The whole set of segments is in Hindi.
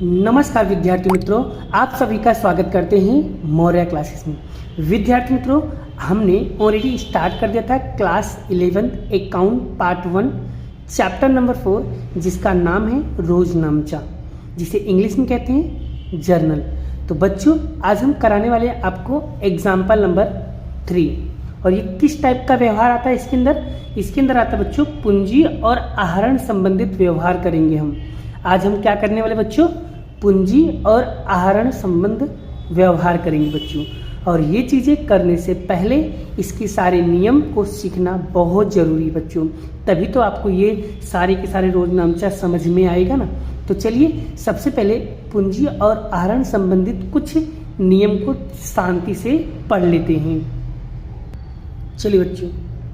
नमस्कार विद्यार्थी मित्रों, आप सभी का स्वागत करते हैं मौर्य क्लासेस में। विद्यार्थी मित्रों, हमने ऑलरेडी स्टार्ट कर दिया था class 11 account part 1 chapter number 4, जिसका नाम है रोजनामचा, जिसे इंग्लिश में कहते हैं जर्नल। तो बच्चों, आज हम कराने वाले हैं आपको एग्जाम्पल नंबर 3। और ये किस टाइप का व्यवहार आता है इसके अंदर आता है बच्चों, पूंजी और आहरण संबंधित व्यवहार करेंगे हम। आज हम क्या करने वाले बच्चों, पूंजी और आहरण संबंध व्यवहार करेंगे बच्चों। और ये चीज़ें करने से पहले इसके सारे नियम को सीखना बहुत ज़रूरी है बच्चों, तभी तो आपको ये सारे के सारे रोजनामचा समझ में आएगा ना। तो चलिए सबसे पहले पूंजी और आहरण संबंधित कुछ नियम को शांति से पढ़ लेते हैं। चलिए बच्चों,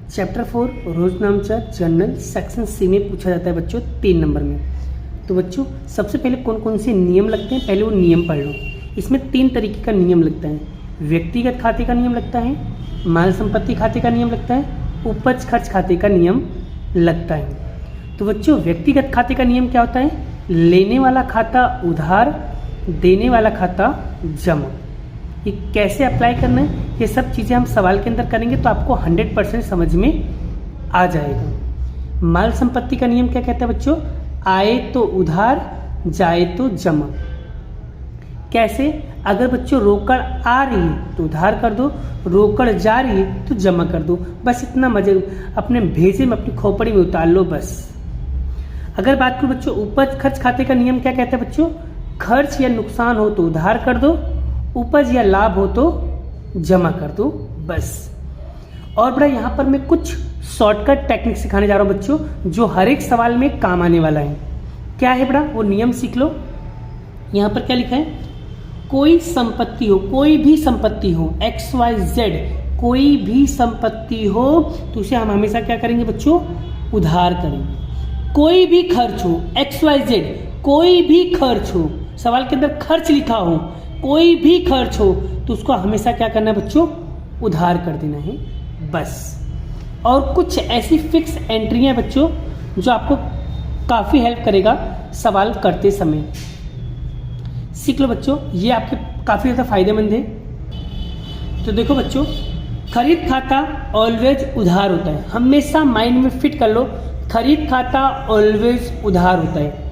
चैप्टर 4 रोजनामचा जर्नल सेक्शन सी में पूछा जाता है बच्चों 3 नंबर में। तो बच्चों, सबसे पहले कौन कौन से नियम लगते हैं, पहले वो नियम पढ़ लो। इसमें 3 तरीके का नियम लगता है। व्यक्तिगत खाते का नियम लगता है, माल संपत्ति खाते का नियम लगता है, उपज खर्च खाते का नियम लगता है। तो बच्चों, व्यक्तिगत खाते का नियम क्या होता है, लेने वाला खाता उधार, देने वाला खाता जमा। ये कैसे अप्लाई करना है, ये सब चीज़ें हम सवाल के अंदर करेंगे तो आपको 100% समझ में आ जाएगा। माल संपत्ति का नियम क्या कहता है बच्चों, आए तो उधार, जाए तो जमा। कैसे, अगर बच्चों रोकड़ आ रही है तो उधार कर दो, रोकड़ जा रही है तो जमा कर दो। बस इतना मजे अपने भेजे में, अपनी खोपड़ी में उतार लो बस। अगर बात करूँ बच्चों उपज खर्च खाते का नियम क्या कहता है बच्चों, खर्च या नुकसान हो तो उधार कर दो, उपज या लाभ हो तो जमा कर दो बस। और बड़ा यहाँ पर मैं कुछ शॉर्टकट टेक्निक सिखाने जा रहा हूँ बच्चों, जो हर एक सवाल में काम आने वाला है। क्या है बड़ा, वो नियम सीख लो। यहाँ पर क्या लिखा है, कोई संपत्ति हो, कोई भी संपत्ति हो, XYZ कोई भी संपत्ति हो तो उसे हम हमेशा क्या करेंगे बच्चों, उधार करेंगे। कोई भी खर्च हो, XYZ कोई भी खर्च हो, सवाल के अंदर खर्च लिखा हो, कोई भी खर्च हो तो उसको हमेशा क्या करना है बच्चों, उधार कर देना है बस। और कुछ ऐसी फिक्स एंट्रियां बच्चों जो आपको काफ़ी हेल्प करेगा सवाल करते समय। सीख लो बच्चों, ये आपके काफ़ी ज़्यादा फायदेमंद है। तो देखो बच्चों, खरीद खाता ऑलवेज उधार होता है, हमेशा माइंड में फिट कर लो, खरीद खाता ऑलवेज उधार होता है।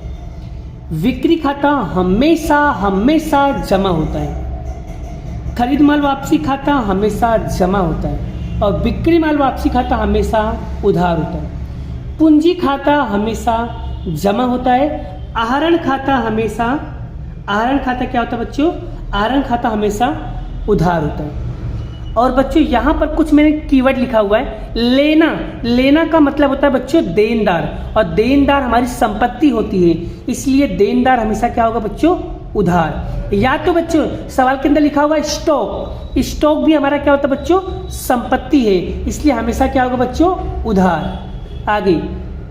बिक्री खाता हमेशा हमेशा जमा होता है। खरीद माल वापसी खाता हमेशा जमा होता है और बिक्री माल वापसी खाता हमेशा उधार होता है। पूंजी खाता हमेशा जमा होता है। आहरण खाता हमेशा, आहरण खाता क्या होता है बच्चों, आहरण खाता हमेशा उधार होता है। और बच्चों यहाँ पर कुछ मैंने कीवर्ड लिखा हुआ है, लेना। लेना का मतलब होता है बच्चों देनदार, और देनदार हमारी संपत्ति होती है, इसलिए देनदार हमेशा क्या होगा बच्चों, उधार। या तो बच्चों सवाल के अंदर लिखा हुआ है स्टॉक, स्टॉक भी हमारा क्या होता है बच्चों, संपत्ति है, इसलिए हमेशा क्या होगा बच्चों, उधार। आगे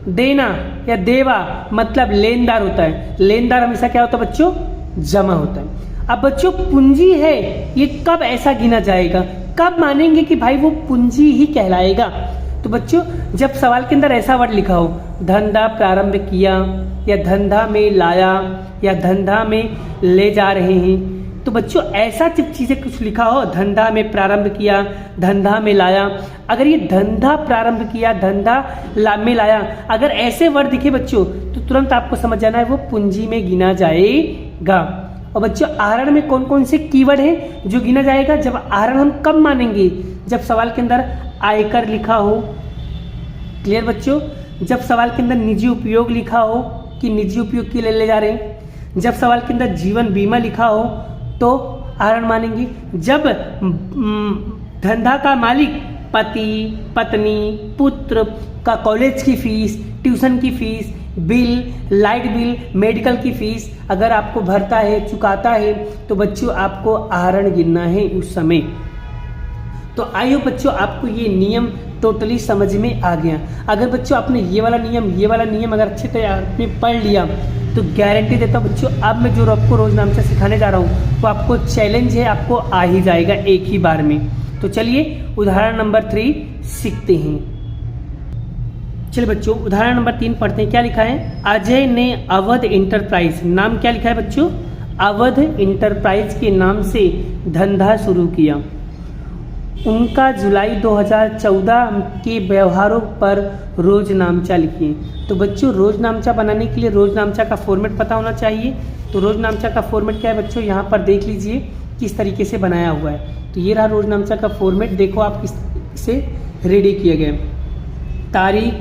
देना या देवा मतलब लेनदार होता है, लेनदार हमेशा क्या होता है बच्चों, जमा होता है। अब बच्चों पूंजी है, ये कब ऐसा गिना जाएगा, कब मानेंगे कि भाई वो पूंजी ही कहलाएगा। तो बच्चों जब सवाल के अंदर ऐसा वर्ड लिखा हो, धंधा प्रारंभ किया, या धंधा में लाया, या धंधा में ले जा रहे हैं, तो बच्चों ऐसा जब चीज़ें कुछ लिखा हो, धंधा में प्रारंभ किया, धंधा में लाया, अगर ये धंधा प्रारंभ किया, धंधा में लाया, अगर ऐसे वर्ड दिखे बच्चों तो तुरंत आपको समझ जाना है वो पूंजी में गिना जाएगा। और बच्चों आहरण में कौन कौन से कीवर्ड है जो गिना जाएगा, जब आहरण हम कब मानेंगे, जब सवाल के अंदर आयकर लिखा हो। क्लियर बच्चों, जब सवाल के अंदर निजी उपयोग लिखा हो कि निजी उपयोग के लिए ले जा रहे हैं, जब सवाल के अंदर जीवन बीमा लिखा हो तो आहरण मानेंगे, जब धंधा का मालिक पति पत्नी पुत्र का कॉलेज की फीस, ट्यूशन की fees, bill, light bill, medical की फीस अगर आपको भरता है, चुकाता है, तो बच्चों आपको आहरण गिनना है उस समय। तो आइए बच्चों आपको ये नियम टोटली समझ में आ गया। अगर बच्चों आपने ये वाला नियम अगर अच्छी तरह आपने पढ़ लिया तो गारंटी देता हूँ बच्चों, अब मैं जो आपको रोजनामचा सिखाने जा रहा हूँ वो आपको चैलेंज है, आपको आ ही जाएगा एक ही बार में। तो चलिए उदाहरण नंबर 3 सीखते हैं। चलिए बच्चों उदाहरण नंबर 3 पढ़ते हैं। क्या लिखा है? अजय ने अवध इंटरप्राइज, नाम क्या लिखा है बच्चों? अवध इंटरप्राइज के नाम से धंधा शुरू किया। उनका जुलाई 2014 के व्यवहारों पर रोज नामचा लिखिए। तो बच्चों रोज नामचा बनाने के लिए रोज नामचा का फॉर्मेट पता होना चाहिए। तो रोज नामचा का फॉर्मेट क्या है बच्चों? यहाँ पर देख लीजिए किस तरीके से बनाया हुआ है। तो ये रहा रोज नामचा का फॉर्मेट, देखो आप किस से रेडी किए गए। तारीख,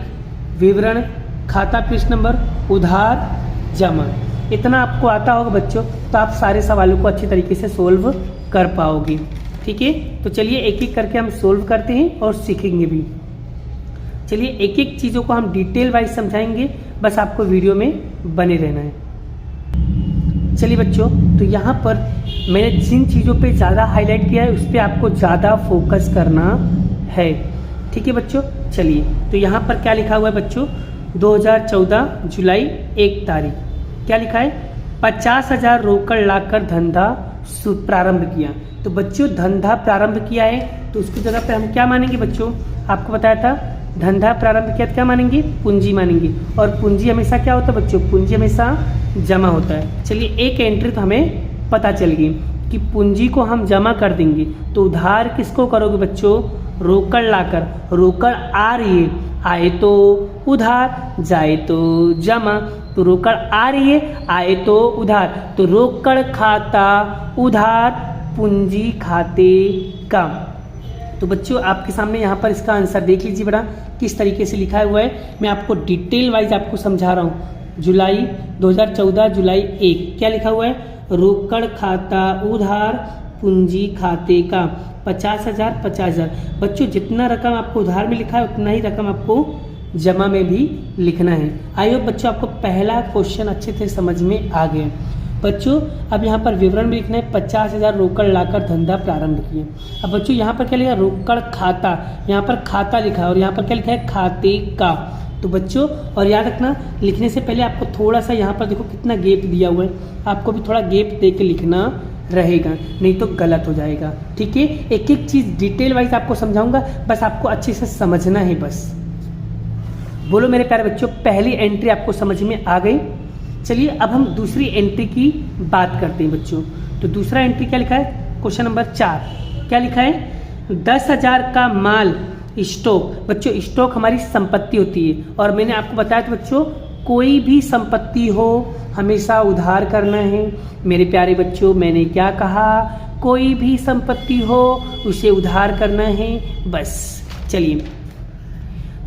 विवरण, खाता पृष्ठ नंबर, उधार, जमा, इतना आपको आता होगा बच्चों तो आप सारे सवालों को अच्छी तरीके से सोल्व कर पाओगे। ठीक है, तो चलिए एक एक करके हम सोल्व करते हैं और सीखेंगे भी। चलिए एक एक चीज़ों को हम डिटेल वाइज समझाएंगे, बस आपको वीडियो में बने रहना है। चलिए बच्चों, तो यहाँ पर मैंने जिन चीज़ों पे ज़्यादा हाईलाइट किया है उस पर आपको ज़्यादा फोकस करना है। ठीक है बच्चों, चलिए तो यहाँ पर क्या लिखा हुआ है बच्चों? 2014 जुलाई 1 तारीख क्या लिखा है? 50,000 रोकड़ लाकर धंधा प्रारंभ किया। तो बच्चों धंधा प्रारंभ किया है तो उसकी जगह पे हम क्या मानेंगे बच्चों? आपको बताया था धंधा प्रारंभ किया तो क्या मानेंगे? पूंजी मानेंगे। और पूंजी हमेशा क्या होता है बच्चों? पूंजी हमेशा जमा होता है। चलिए एक एंट्री तो हमें पता चल गई कि पूंजी को हम जमा कर देंगे। तो उधार किसको करोगे बच्चों? रोकड़ लाकर। रोकड़ आ रही है, आए तो उधार, जाए तो जमा। तो रोकड़ आ रही है, आए तो उधार, तो रोकड़ खाता उधार पूंजी खाते का। तो बच्चों आपके सामने यहाँ पर इसका आंसर देख लीजिए बड़ा किस तरीके से लिखा हुआ है। मैं आपको डिटेल वाइज आपको समझा रहा हूँ। जुलाई 2014 जुलाई 1 क्या लिखा हुआ है? रोकड़ खाता उधार पूंजी खाते का 50,000 50,000। बच्चों जितना रकम आपको उधार में लिखा है उतना ही रकम आपको जमा में भी लिखना है। आई होप बच्चों आपको पहला क्वेश्चन अच्छे से समझ में आ गया। बच्चों अब यहाँ पर विवरण में लिखना है 50,000 रोकड़ लाकर धंधा प्रारंभ किया। अब बच्चों यहाँ पर क्या लिखा है? रोकड़ खाता, यहाँ पर खाता लिखा है और यहाँ पर क्या लिखा है? खाते का। तो बच्चों और याद रखना लिखने से पहले आपको थोड़ा सा यहाँ पर देखो कितना गैप दिया हुआ है, आपको भी थोड़ा गैप दे के लिखना रहेगा, नहीं तो गलत हो जाएगा। ठीक है, एक एक चीज़ डिटेल वाइज आपको समझाऊंगा, बस आपको अच्छे से समझना है। बस बोलो मेरे प्यारे बच्चों, पहली एंट्री आपको समझ में आ गई। चलिए अब हम दूसरी एंट्री की बात करते हैं बच्चों। तो दूसरा एंट्री क्या लिखा है? क्वेश्चन नंबर 4 क्या लिखा है? 10,000 का माल स्टॉक। बच्चों स्टॉक हमारी संपत्ति होती है और मैंने आपको बताया था बच्चों कोई भी संपत्ति हो हमेशा उधार करना है। मेरे प्यारे बच्चों मैंने क्या कहा? कोई भी संपत्ति हो उसे उधार करना है बस। चलिए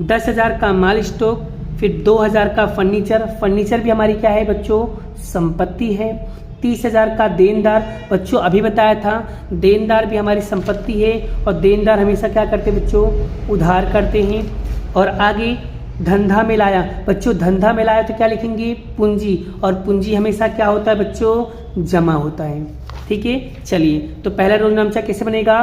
10,000 का माल स्टॉक, फिर 2,000 का फर्नीचर। फर्नीचर भी हमारी क्या है बच्चों? संपत्ति है। 30,000 का देनदार। बच्चों अभी बताया था देनदार भी हमारी संपत्ति है और देनदार हमेशा क्या करते हैं बच्चों? उधार करते हैं। और आगे धंधा में लाया। बच्चों धंधा में लाया तो क्या लिखेंगे? पूंजी। और पूंजी हमेशा क्या होता है बच्चों? जमा होता है। ठीक है, चलिए तो पहला रोज नामचा कैसे बनेगा?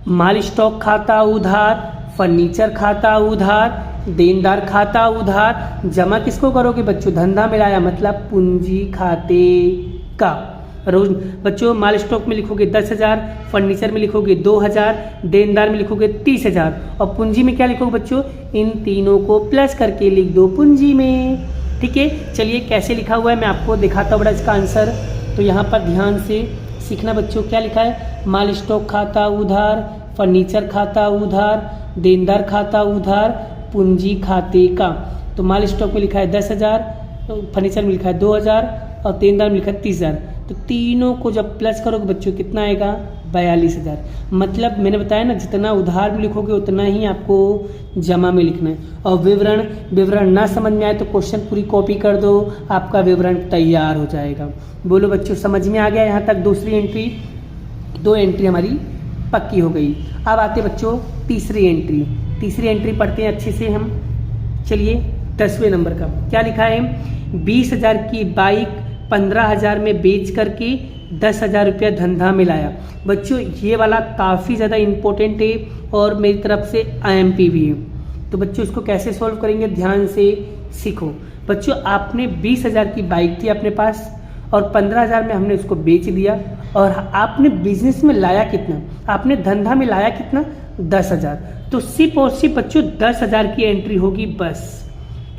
माल स्टॉक खाता उधार, फर्नीचर खाता उधार, देनदार खाता उधार, जमा किसको करोगे बच्चों? धंधा में लाया मतलब पूंजी खाते का। रोज बच्चों माल स्टॉक में लिखोगे 10,000, फर्नीचर में लिखोगे 2,000, देनदार में लिखोगे 30,000 और पूंजी में क्या लिखोगे बच्चों? इन तीनों को प्लस करके लिख दो पूंजी में। ठीक है, चलिए कैसे लिखा हुआ है मैं आपको दिखाता हूँ बड़ा इसका आंसर। तो यहाँ पर ध्यान से सीखना बच्चों। क्या लिखा है? माल स्टॉक खाता उधार, फर्नीचर खाता उधार, देनदार खाता उधार, पूंजी खाते का। तो माल स्टॉक में लिखा है 10,000, फर्नीचर में लिखा है 2,000 और देनदार में लिखा है 30,000। तो तीनों को जब प्लस करोगे बच्चों कितना आएगा? 42,000। मतलब मैंने बताया ना जितना उधार में लिखोगे उतना ही आपको जमा में लिखना है। और विवरण ना समझ में आए तो क्वेश्चन पूरी कॉपी कर दो, आपका विवरण तैयार हो जाएगा। बोलो बच्चों समझ में आ गया यहाँ तक? दूसरी एंट्री, 2 एंट्री हमारी पक्की हो गई। अब आते बच्चों तीसरी एंट्री। तीसरी एंट्री पढ़ते हैं अच्छे से हम। चलिए 10वें नंबर का क्या लिखा है? 20,000 की बाइक 15,000 में बेच करके 10,000 रुपया धंधा में लाया। बच्चों ये वाला काफ़ी ज़्यादा इम्पोर्टेंट है और मेरी तरफ से IMP भी है। तो बच्चों इसको कैसे सॉल्व करेंगे ध्यान से सीखो। बच्चों आपने 20,000 की बाइक थी अपने पास और 15,000 में हमने उसको बेच दिया और आपने बिजनेस में लाया कितना? आपने धंधा में लाया कितना? 10,000। तो सिर्फ और सिर्फ बच्चों 10,000 की एंट्री होगी बस।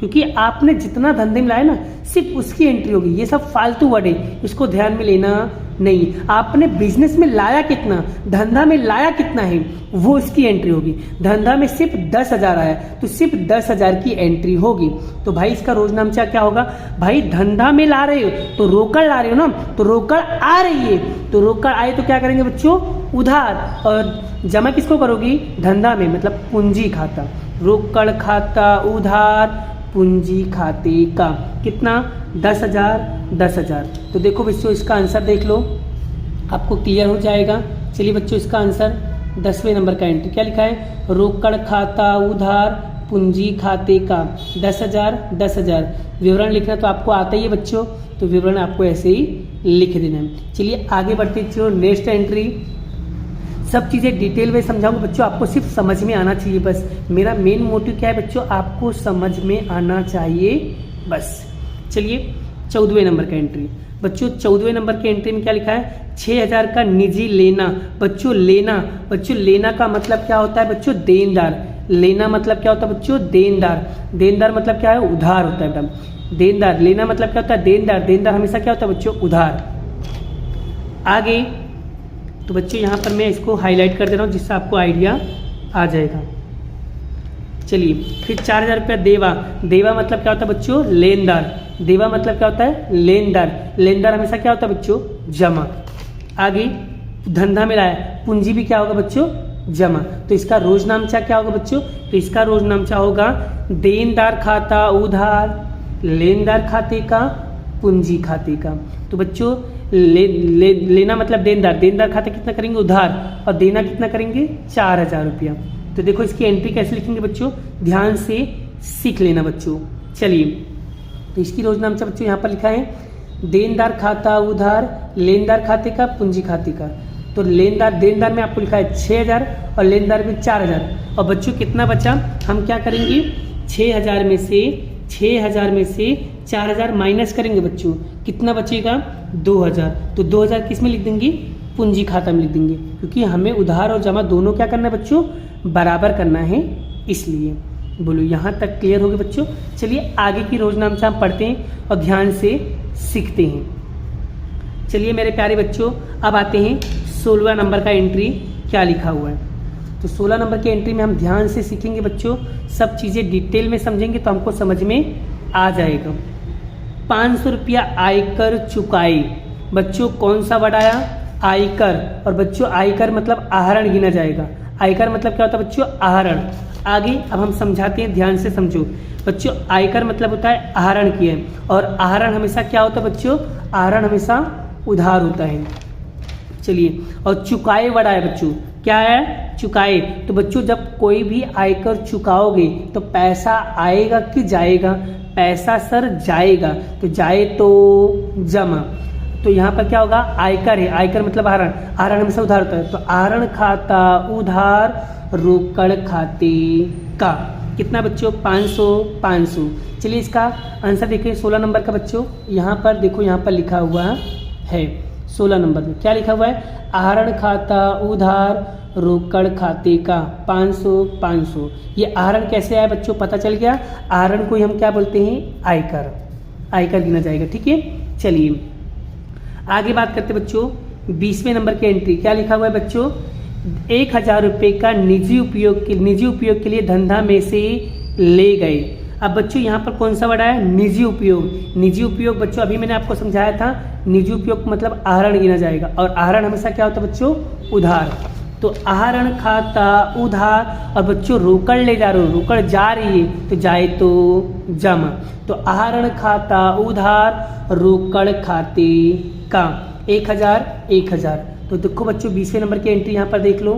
क्योंकि आपने जितना धंधे में लाया ना सिर्फ उसकी एंट्री होगी। ये सब फालतू वर्ड है, इसको ध्यान में लेना नहीं। आपने बिजनेस में लाया कितना, धंधा में लाया कितना है, वो इसकी एंट्री होगी। धंधा में सिर्फ 10,000 आया तो सिर्फ 10,000 की एंट्री होगी। तो भाई इसका रोजनामचा क्या होगा? भाई धंधा में ला रहे हो तो रोकड़ ला रहे हो ना, तो रोकड़ आ रही है, तो रोकड़ आए तो क्या करेंगे बच्चों? उधार। और जमा किसको करोगी? धंधा में, मतलब पूंजी खाता। रोकड़ खाता उधार पूंजी खाते का कितना? 10,000 10,000। तो देखो बच्चों इसका आंसर देख लो, आपको क्लियर हो जाएगा। चलिए बच्चों इसका आंसर 10वें नंबर का एंट्री क्या लिखा है? रोकड़ खाता उधार पूंजी खाते का 10,000 10,000। विवरण लिखना तो आपको आता ही है बच्चों, तो विवरण आपको ऐसे ही लिख देना है। चलिए आगे बढ़ते चलो नेक्स्ट एंट्री। सब चीज़ें डिटेल में समझाऊंगा बच्चों, आपको सिर्फ समझ में आना चाहिए बस। मेरा मेन मोटिव क्या है बच्चों? आपको समझ में आना चाहिए बस। चलिए 14वें नंबर का एंट्री बच्चों, 14वें नंबर के एंट्री में क्या लिखा है? 6,000 का निजी लेना। बच्चों लेना, बच्चों लेना का मतलब क्या होता है बच्चों? देनदार। लेना मतलब क्या होता है बच्चों? देनदार। देनदार मतलब क्या है? उधार होता है बेटा। देनदार, लेना मतलब क्या होता है? देनदार। देनदार हमेशा क्या होता है बच्चों? उधार। आगे तो बच्चों यहाँ पर मैं इसको हाईलाइट कर दे रहा हूँ जिससे आपको आइडिया आ जाएगा। चलिए फिर 4,000 रुपया देवा। देवा मतलब क्या होता है बच्चों? लेनदार। देवा मतलब क्या होता है? लेनदार। लेनदार हमेशा क्या होता है बच्चों? जमा। आगे धंधा में लाया, पूंजी भी क्या होगा बच्चों? जमा। तो इसका रोजनामचा क्या होगा बच्चों? तो इसका रोजनामचा होगा देनदार खाता उधार लेनदार खाते का पूंजी खाते का। तो बच्चों लेना मतलब देनदार। देनदार खाते कितना करेंगे? उधार। और देना कितना करेंगे? 4,000 रुपया। तो देखो इसकी एंट्री कैसे लिखेंगे बच्चों? ध्यान से सीख लेना बच्चों। चलिए तो इसकी रोजनामचा बच्चों यहाँ पर लिखा है देनदार खाता उधार लेनदार खाते का पूंजी खाते का। तो लेनदार देनदार में आपको लिखा है 6,000 और लेनदार में 4,000। और बच्चों कितना बचा? हम क्या करेंगे? 6,000 में से 4,000 माइनस करेंगे बच्चों, कितना बचेगा? 2,000। तो 2,000 किस में लिख देंगे? पूंजी खाता में लिख देंगे, क्योंकि हमें उधार और जमा दोनों क्या करना है बच्चों? बराबर करना है, इसलिए। बोलो यहाँ तक क्लियर हो गया बच्चों? चलिए आगे की रोजनामचा हम पढ़ते हैं और ध्यान से सीखते हैं। चलिए मेरे प्यारे बच्चों अब आते हैं 16वां नंबर का एंट्री क्या लिखा हुआ है। तो 16 नंबर की एंट्री में हम ध्यान से सीखेंगे बच्चों, सब चीज़ें डिटेल में समझेंगे तो हमको समझ में आ जाएगा। 500 रुपया आयकर चुकाई। बच्चों कौन सा वर्ड आया? आयकर। और बच्चों आयकर मतलब आहरण गिना जाएगा। आयकर मतलब क्या होता है बच्चों? आहरण। आगे अब हम समझाते हैं, ध्यान से समझो बच्चों। आयकर मतलब होता है आहरण किए, और आहरण हमेशा क्या होता है बच्चों? आहरण हमेशा उधार होता है। चलिए और चुकाए वर्ड आया बच्चों, क्या है? चुकाए। तो बच्चों जब कोई भी आयकर चुकाओगे तो पैसा आएगा कि जाएगा? पैसा सर जाएगा, तो जाए तो जमा। तो यहाँ पर क्या होगा? आयकर है। आयकर मतलब आहरण। आहरण हमेशा उधार होता है, तो आहरण खाता उधार रोकड़ खाते का कितना बच्चों? 500 500। चलिए इसका आंसर देखिए 16 नंबर का बच्चों। यहाँ पर देखो, यहाँ पर लिखा हुआ है 16 नंबर में क्या लिखा हुआ है? आहरण खाता उधार रोकड़ खाते का 500 500। ये आहरण कैसे आया बच्चों? पता चल गया। आहरण को हम क्या बोलते हैं? आयकर। आयकर गिना जाएगा, ठीक है। चलिए आगे बात करते बच्चों 20वें नंबर की एंट्री क्या लिखा हुआ है बच्चों? 1,000 रुपये का निजी उपयोग के लिए धंधा में से ले गए। अब बच्चों यहाँ पर कौन सा वर्ड आया? निजी उपयोग। निजी उपयोग बच्चों अभी मैंने आपको समझाया था, निजी उपयोग मतलब आहरण गिना जाएगा, और आहरण हमेशा क्या होता है बच्चों? उधार। तो आहरण खाता उधार, और बच्चों रोकड़ ले जा रहे हो, रोकड़ जा रही है तो जाए तो जमा। तो आहरण खाता उधार रोकड़ खाते का 1,000 1,000। तो देखो बच्चों 20वें नंबर की एंट्री यहाँ पर देख लो,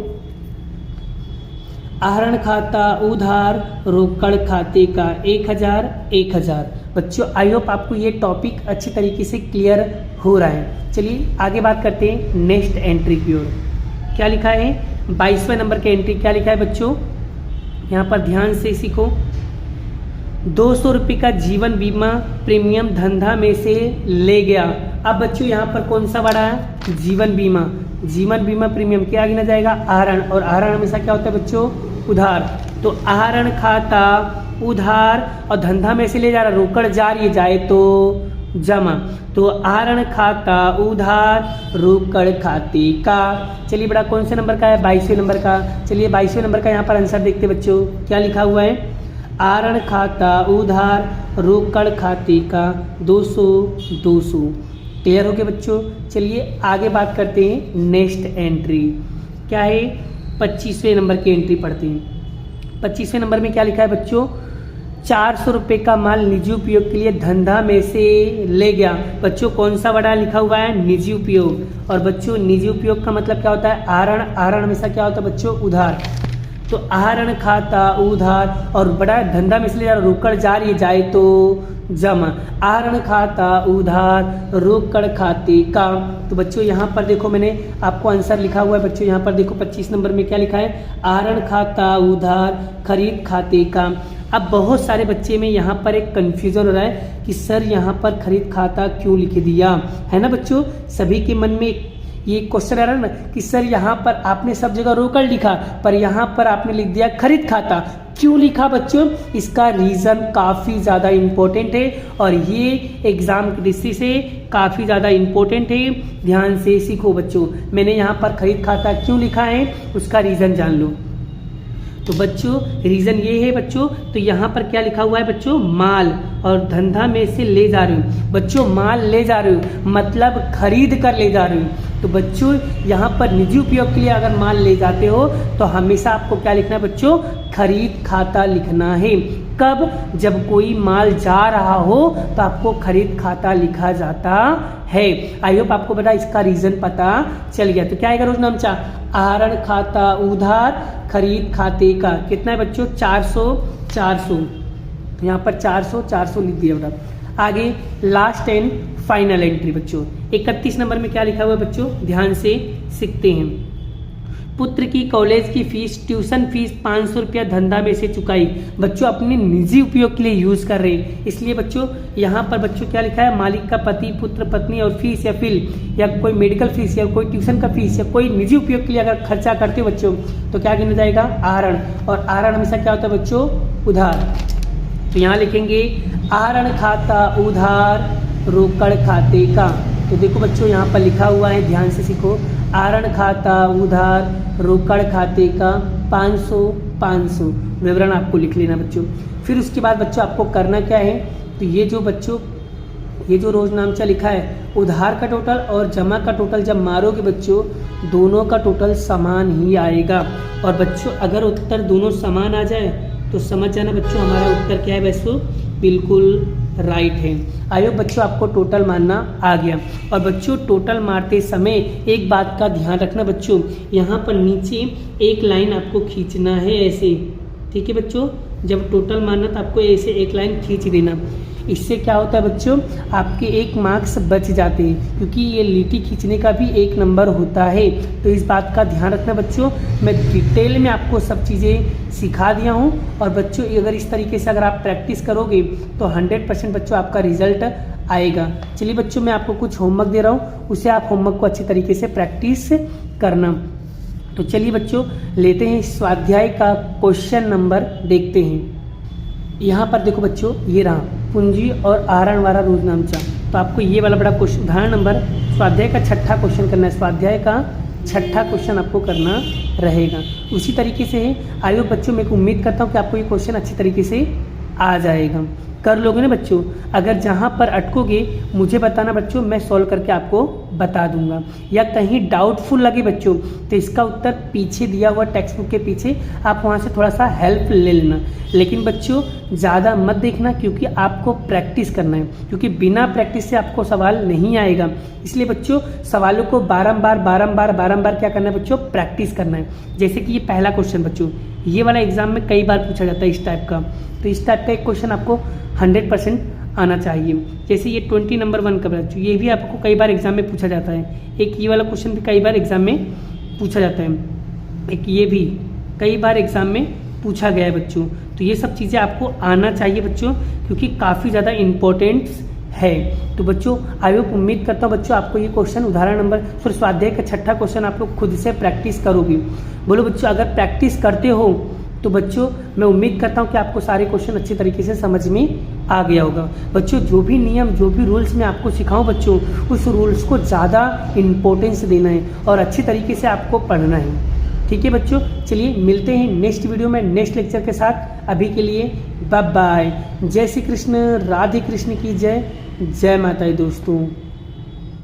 आहरण खाता उधार रोकड़ खाते का 1,000 1,000। बच्चों आई होप आपको ये टॉपिक अच्छी तरीके से क्लियर हो रहा है। चलिए आगे बात करते हैं नेक्स्ट एंट्री की ओर। क्या लिखा है? 22वें नंबर की एंट्री क्या लिखा है बच्चों? यहाँ पर ध्यान से सीखो। 200 रुपये का जीवन बीमा प्रीमियम धंधा में से ले गया। अब बच्चों यहाँ पर कौन सा बड़ा है? जीवन बीमा। जीवन बीमा प्रीमियम क्या गिना जाएगा? आहरण। और आहरण हमेशा क्या होता है बच्चों? उधार। तो आहरण खाता उधार और धंधा में से ले जा रहा, रोकड़ जा रही है, जाए तो जमा। तो आहरण खाता उधार रोकड़ खाते का। चलिए बड़ा कौन से नंबर का है? 22वें नंबर का। चलिए 22वें नंबर का यहाँ पर आंसर देखते बच्चों, क्या लिखा हुआ है? आहरण खाता उधार रोकड़ खाते का 200। क्लियर हो गया बच्चों? चलिए आगे बात करते हैं। नेक्स्ट एंट्री क्या है? 25वें नंबर की एंट्री पढ़ते हैं। 25वें नंबर में क्या लिखा है बच्चों? 400 रुपये का माल निजी उपयोग के लिए धंधा में से ले गया। बच्चों कौन सा बड़ा लिखा हुआ है? निजी उपयोग। और बच्चों निजी उपयोग का मतलब क्या होता है? आहरण। आहरण हमेशा क्या होता है बच्चों? उधार। तो आहरण खाता उधार और बड़ा धंधा में से ले जा रहा, रोकड़ जा रही है, जाए तो जमा। आहरण खाता उधार रोकड़ खाते का। तो बच्चों यहाँ पर देखो मैंने आपको आंसर लिखा हुआ है बच्चों, यहाँ पर देखो 25 नंबर में क्या लिखा है? आहरण खाता उधार खरीद खाते का। अब बहुत सारे बच्चे में यहाँ पर एक कन्फ्यूजन हो रहा है कि सर यहाँ पर खरीद खाता क्यों लिख दिया, है ना बच्चों? सभी के मन में ये क्वेश्चन आ रहा है ना कि सर यहाँ पर आपने सब जगह रोकड़ लिखा पर यहाँ पर आपने लिख दिया खरीद खाता, क्यों लिखा बच्चों? इसका रीज़न काफ़ी ज़्यादा इम्पोर्टेंट है और ये एग्ज़ाम की दृष्टि से काफ़ी ज़्यादा इम्पोर्टेंट है। ध्यान से सीखो बच्चों। मैंने यहाँ पर खरीद खाता क्यों लिखा है उसका रीज़न जान लो। तो बच्चों रीज़न ये है बच्चों, तो यहाँ पर क्या लिखा हुआ है बच्चों? माल और धंधा में से ले जा रही हूँ। बच्चों माल ले जा रही हूँ मतलब खरीद कर ले जा रही हूँ। तो बच्चों यहाँ पर निजी उपयोग के लिए अगर माल ले जाते हो तो हमेशा आपको क्या लिखना है बच्चों? खरीद खाता लिखना है। कब? जब कोई माल जा रहा हो तो आपको खरीद खाता लिखा जाता है। आई होप आपको बता इसका रीज़न पता चल गया। तो क्या आएगा रोज नाम? आहरण खाता उधार खरीद खाते का। कितना है बच्चों? 400। यहाँ पर 400 लिख दिया बेटा। आगे लास्ट एंड फाइनल एंट्री बच्चों 31 नंबर में क्या लिखा हुआ है बच्चों? ध्यान से सीखते हैं। पुत्र की कॉलेज की फीस ट्यूशन फीस 500 रुपया धंधा में से चुकाई। बच्चों अपने निजी उपयोग के लिए यूज कर रहे हैं, इसलिए बच्चों यहाँ पर बच्चों क्या लिखा है? मालिक का पति पुत्र पत्नी और फीस या फिल या कोई मेडिकल फीस या कोई ट्यूशन का फीस या कोई निजी उपयोग के लिए अगर खर्चा करते हो बच्चों तो क्या गिना जाएगा? आहरण। और आहरण हमेशा क्या होता है बच्चों? उधार। तो यहाँ लिखेंगे आहरण खाता उधार रोकड़ खाते का। तो देखो बच्चों यहाँ पर लिखा हुआ है, ध्यान से सीखो। आहरण खाता उधार रोकड़ खाते का 500 विवरण आपको लिख लेना बच्चों। फिर उसके बाद बच्चों आपको करना क्या है? तो ये जो रोज नामचा लिखा है उधार का टोटल और जमा का टोटल जब मारोगे बच्चों दोनों का टोटल समान ही आएगा। और बच्चों अगर उत्तर दोनों समान आ जाए तो समझ जाना बच्चों हमारा उत्तर क्या है? वैसे बिल्कुल राइट है। आइए बच्चों आपको टोटल मारना आ गया। और बच्चों टोटल मारते समय एक बात का ध्यान रखना बच्चों, यहाँ पर नीचे एक लाइन आपको खींचना है ऐसे, ठीक है बच्चों? जब टोटल मारना तो आपको ऐसे एक लाइन खींच देना। इससे क्या होता है बच्चों? आपके 1 मार्क्स बच जाते हैं क्योंकि ये लीटी खींचने का भी 1 नंबर होता है। तो इस बात का ध्यान रखना बच्चों। मैं डिटेल में आपको सब चीज़ें सिखा दिया हूँ और बच्चों अगर इस तरीके से अगर आप प्रैक्टिस करोगे तो 100% बच्चों आपका रिजल्ट आएगा। चलिए बच्चों मैं आपको कुछ होमवर्क दे रहा हूँ, उसे आप होमवर्क को अच्छी तरीके से प्रैक्टिस करना। तो चलिए बच्चों लेते हैं स्वाध्याय का क्वेश्चन नंबर देखते हैं। यहाँ पर देखो बच्चों ये रहा पूंजी और आहरण वाला रोज नामचा। तो आपको ये वाला बड़ा क्वेश्चन उदाहरण नंबर स्वाध्याय का 6ठा क्वेश्चन करना है। स्वाध्याय का 6ठा क्वेश्चन आपको करना रहेगा। उसी तरीके से आइए बच्चों मैं उम्मीद करता हूँ कि आपको ये क्वेश्चन अच्छी तरीके से आ जाएगा। कर लोगे ना बच्चों? अगर जहाँ पर अटकोगे मुझे बताना बच्चों, मैं सॉल्व करके आपको बता दूंगा। या कहीं डाउटफुल लगे बच्चों तो इसका उत्तर पीछे दिया हुआ टेक्स्ट बुक के पीछे आप वहाँ से थोड़ा सा हेल्प ले लेना। लेकिन बच्चों ज़्यादा मत देखना क्योंकि आपको प्रैक्टिस करना है, क्योंकि बिना प्रैक्टिस से आपको सवाल नहीं आएगा। इसलिए बच्चों सवालों को बारंबार क्या करना है बच्चों? प्रैक्टिस करना है। जैसे कि ये पहला क्वेश्चन बच्चों ये वाला एग्जाम में कई बार पूछा जाता है इस टाइप का, तो इस टाइप का एक क्वेश्चन आपको 100% आना चाहिए। जैसे ये 20 नंबर 1 का बच्चों ये भी आपको कई बार एग्जाम में पूछा जाता है। एक ये वाला क्वेश्चन भी कई बार एग्जाम में पूछा जाता है, एक ये भी कई बार एग्जाम में पूछा गया है बच्चों। तो ये सब चीज़ें आपको आना चाहिए बच्चों क्योंकि काफ़ी ज़्यादा इम्पोर्टेंट है। तो बच्चों आई होप उम्मीद करता हूँ बच्चों आपको ये क्वेश्चन उदाहरण नंबर फिर स्वाध्याय का 6ठा क्वेश्चन आप लोग खुद से प्रैक्टिस करोगे। बोलो बच्चों अगर प्रैक्टिस करते हो तो बच्चों मैं उम्मीद करता हूँ कि आपको सारे क्वेश्चन अच्छे तरीके से समझ में आ गया होगा। बच्चों जो भी नियम, जो भी रूल्स मैं आपको सिखाऊं बच्चों, उस रूल्स को ज़्यादा इम्पोर्टेंस देना है और अच्छी तरीके से आपको पढ़ना है। ठीक है बच्चों, चलिए मिलते हैं नेक्स्ट वीडियो में नेक्स्ट लेक्चर के साथ। अभी के लिए बाय बाय। जय श्री कृष्ण, राधे कृष्ण की जय, जय माता दी दोस्तों।